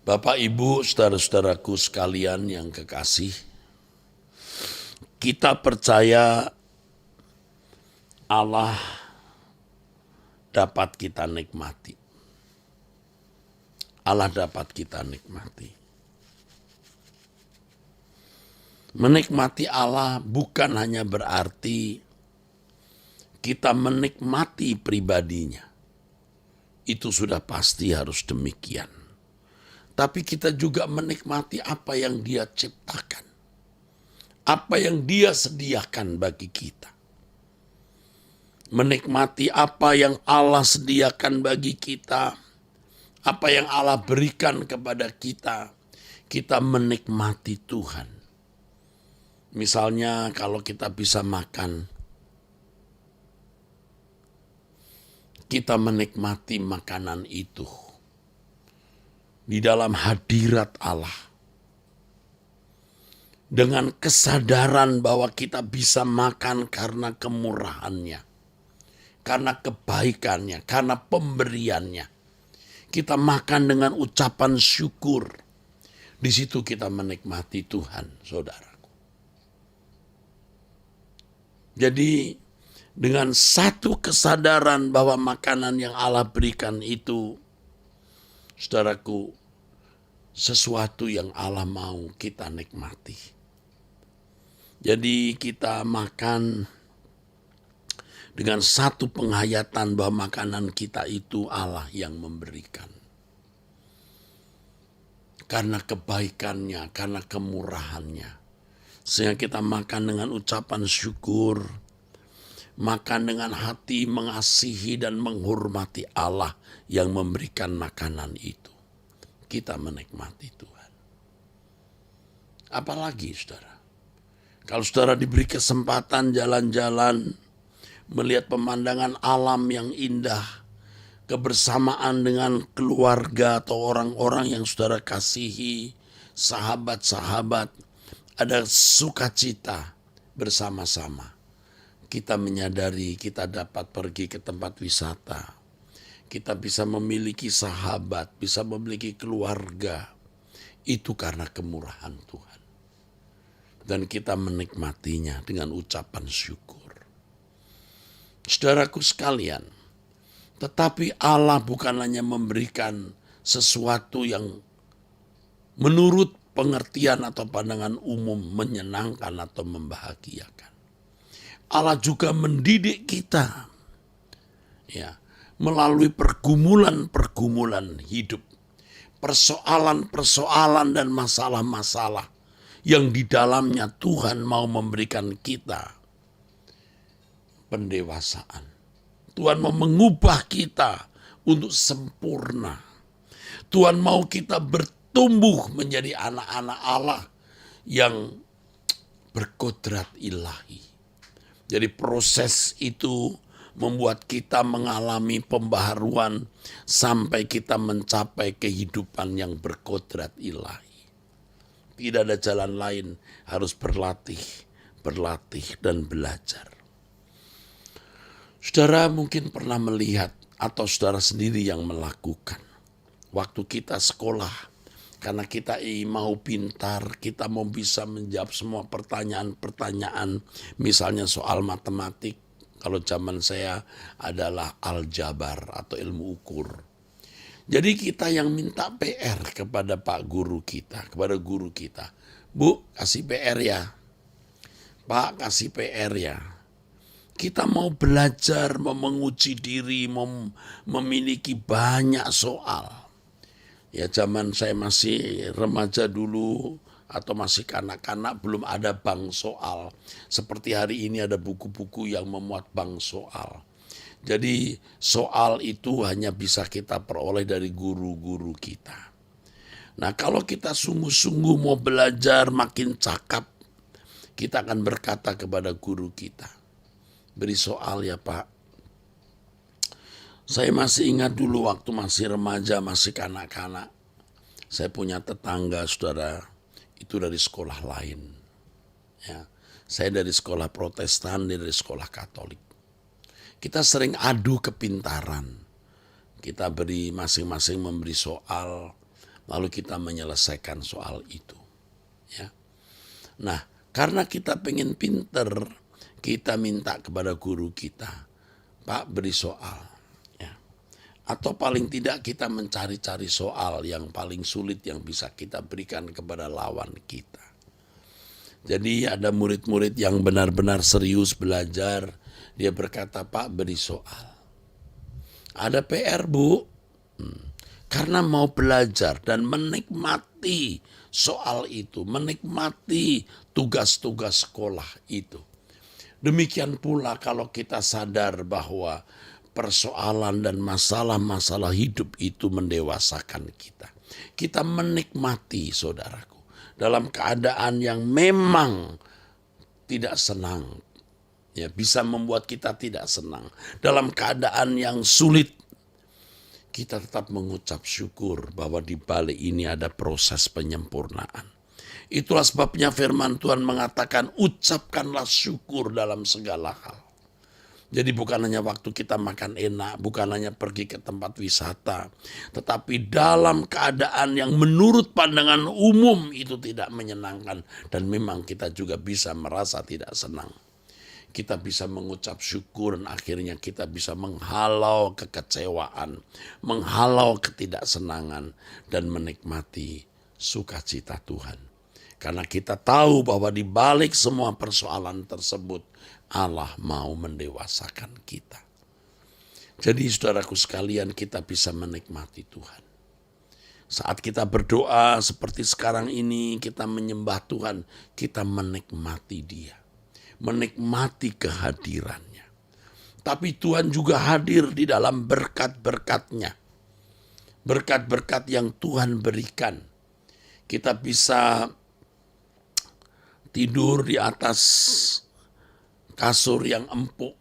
Bapak, Ibu, saudara-saudaraku sekalian yang kekasih, kita percaya Allah dapat kita nikmati. Allah dapat kita nikmati. Menikmati Allah bukan hanya berarti kita menikmati pribadinya. Itu sudah pasti harus demikian. Tapi kita juga menikmati apa yang Dia ciptakan. Apa yang Dia sediakan bagi kita. Menikmati apa yang Allah sediakan bagi kita. Apa yang Allah berikan kepada kita. Kita menikmati Tuhan. Misalnya kalau kita bisa makan, kita menikmati makanan itu di dalam hadirat Allah. Dengan kesadaran bahwa kita bisa makan karena kemurahannya, karena kebaikannya, karena pemberiannya. Kita makan dengan ucapan syukur. Di situ kita menikmati Tuhan, saudaraku. Jadi dengan satu kesadaran bahwa makanan yang Allah berikan itu, saudaraku, sesuatu yang Allah mau kita nikmati. Jadi kita makan dengan satu penghayatan bahwa makanan kita itu Allah yang memberikan. Karena kebaikannya, karena kemurahannya. Sehingga kita makan dengan ucapan syukur, makan dengan hati mengasihi dan menghormati Allah yang memberikan makanan itu. Kita menikmati Tuhan. Apalagi saudara, kalau saudara diberi kesempatan jalan-jalan, melihat pemandangan alam yang indah, kebersamaan dengan keluarga atau orang-orang yang saudara kasihi, sahabat-sahabat, ada sukacita bersama-sama. Kita menyadari kita dapat pergi ke tempat wisata. Kita bisa memiliki sahabat, bisa memiliki keluarga. Itu karena kemurahan Tuhan. Dan kita menikmatinya dengan ucapan syukur. Saudaraku sekalian, tetapi Allah bukan hanya memberikan sesuatu yang menurut pengertian atau pandangan umum menyenangkan atau membahagiakan. Allah juga mendidik kita ya, melalui pergumulan-pergumulan hidup, persoalan-persoalan dan masalah-masalah yang di dalamnya Tuhan mau memberikan kita pendewasaan. Tuhan mau mengubah kita untuk sempurna. Tuhan mau kita bertumbuh menjadi anak-anak Allah yang berkodrat ilahi. Jadi proses itu membuat kita mengalami pembaharuan sampai kita mencapai kehidupan yang berkodrat ilahi. Tidak ada jalan lain, harus berlatih, dan belajar. Saudara mungkin pernah melihat atau saudara sendiri yang melakukan. Waktu kita sekolah, karena kita mau pintar, kita mau bisa menjawab semua pertanyaan-pertanyaan, misalnya soal matematik, kalau zaman saya adalah aljabar atau ilmu ukur. Jadi kita yang minta PR kepada Pak Guru kita, kepada guru kita. Bu, kasih PR ya. Pak, kasih PR ya. Kita mau belajar, mau menguji diri, memiliki banyak soal. Ya zaman saya masih remaja dulu atau masih kanak-kanak belum ada bank soal. Seperti hari ini ada buku-buku yang memuat bank soal. Jadi soal itu hanya bisa kita peroleh dari guru-guru kita. Nah kalau kita sungguh-sungguh mau belajar makin cakap, kita akan berkata kepada guru kita, beri soal ya Pak. Saya masih ingat dulu waktu masih remaja, masih kanak-kanak. Saya punya tetangga, saudara, itu dari sekolah lain. Ya, saya dari sekolah Protestan, dia dari sekolah Katolik. Kita sering adu kepintaran. Kita beri masing-masing memberi soal, lalu kita menyelesaikan soal itu. Ya. Nah, karena kita pengen pinter, kita minta kepada guru kita, Pak beri soal. Ya. Atau paling tidak kita mencari-cari soal yang paling sulit yang bisa kita berikan kepada lawan kita. Jadi ada murid-murid yang benar-benar serius belajar, dia berkata, Pak beri soal. Ada PR Bu, karena mau belajar dan menikmati soal itu, menikmati tugas-tugas sekolah itu. Demikian pula kalau kita sadar bahwa persoalan dan masalah-masalah hidup itu mendewasakan kita. Kita menikmati, saudaraku, dalam keadaan yang memang tidak senang, ya bisa membuat kita tidak senang. Dalam keadaan yang sulit, kita tetap mengucap syukur bahwa di balik ini ada proses penyempurnaan. Itulah sebabnya firman Tuhan mengatakan, ucapkanlah syukur dalam segala hal. Jadi bukan hanya waktu kita makan enak, bukan hanya pergi ke tempat wisata, tetapi dalam keadaan yang menurut pandangan umum itu tidak menyenangkan, dan memang kita juga bisa merasa tidak senang. Kita bisa mengucap syukur dan akhirnya kita bisa menghalau kekecewaan, menghalau ketidaksenangan, dan menikmati sukacita Tuhan. Karena kita tahu bahwa di balik semua persoalan tersebut, Allah mau mendewasakan kita. Jadi saudaraku sekalian, kita bisa menikmati Tuhan. Saat kita berdoa seperti sekarang ini, kita menyembah Tuhan, kita menikmati Dia. Menikmati kehadirannya. Tapi Tuhan juga hadir di dalam berkat-berkatnya. Berkat-berkat yang Tuhan berikan. Kita bisa tidur di atas kasur yang empuk,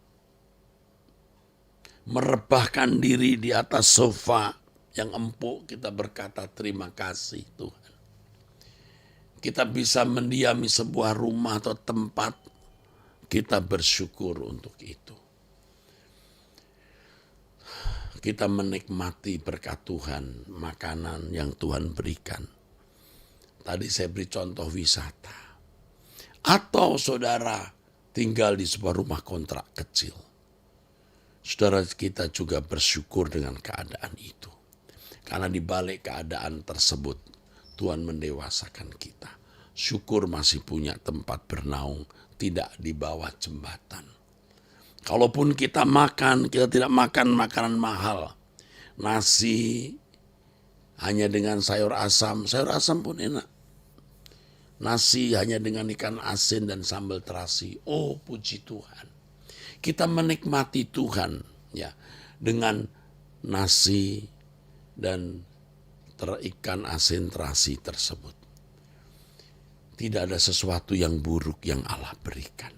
merebahkan diri di atas sofa yang empuk, kita berkata terima kasih Tuhan. Kita bisa mendiami sebuah rumah atau tempat, kita bersyukur untuk itu. Kita menikmati berkat Tuhan, makanan yang Tuhan berikan. Tadi saya beri contoh wisata. Atau saudara tinggal di sebuah rumah kontrak kecil. Saudara kita juga bersyukur dengan keadaan itu. Karena di balik keadaan tersebut, Tuhan mendewasakan kita. Syukur masih punya tempat bernaung, tidak di bawah jembatan. Kalaupun kita makan, kita tidak makan makanan mahal. Nasi hanya dengan sayur asam pun enak. Nasi hanya dengan ikan asin dan sambal terasi. Oh, puji Tuhan. Kita menikmati Tuhan ya dengan nasi dan ikan asin terasi tersebut. Tidak ada sesuatu yang buruk yang Allah berikan.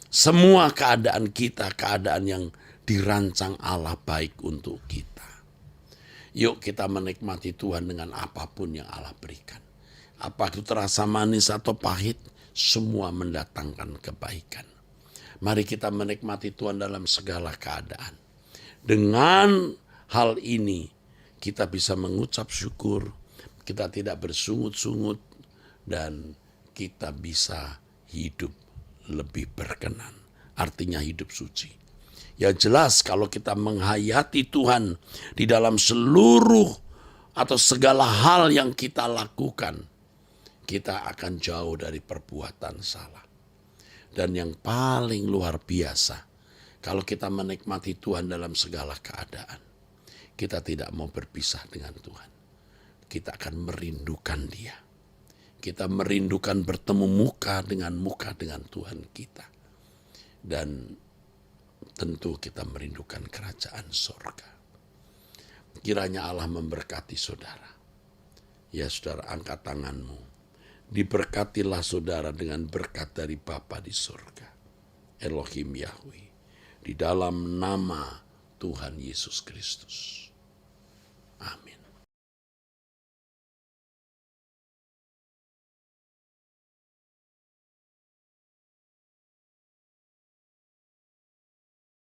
Semua keadaan kita, keadaan yang dirancang Allah baik untuk kita. Yuk kita menikmati Tuhan dengan apapun yang Allah berikan. Apa itu terasa manis atau pahit, semua mendatangkan kebaikan. Mari kita menikmati Tuhan dalam segala keadaan. Dengan hal ini, kita bisa mengucap syukur, kita tidak bersungut-sungut, dan kita bisa hidup lebih berkenan. Artinya hidup suci. Ya jelas kalau kita menghayati Tuhan di dalam seluruh atau segala hal yang kita lakukan, kita akan jauh dari perbuatan salah. Dan yang paling luar biasa, kalau kita menikmati Tuhan dalam segala keadaan, kita tidak mau berpisah dengan Tuhan. Kita akan merindukan Dia. Kita merindukan bertemu muka dengan Tuhan kita. Dan tentu kita merindukan kerajaan sorga. Kiranya Allah memberkati saudara. Ya saudara, angkat tanganmu. Diberkatilah saudara dengan berkat dari Bapa di surga, Elohim Yahweh, di dalam nama Tuhan Yesus Kristus. Amin.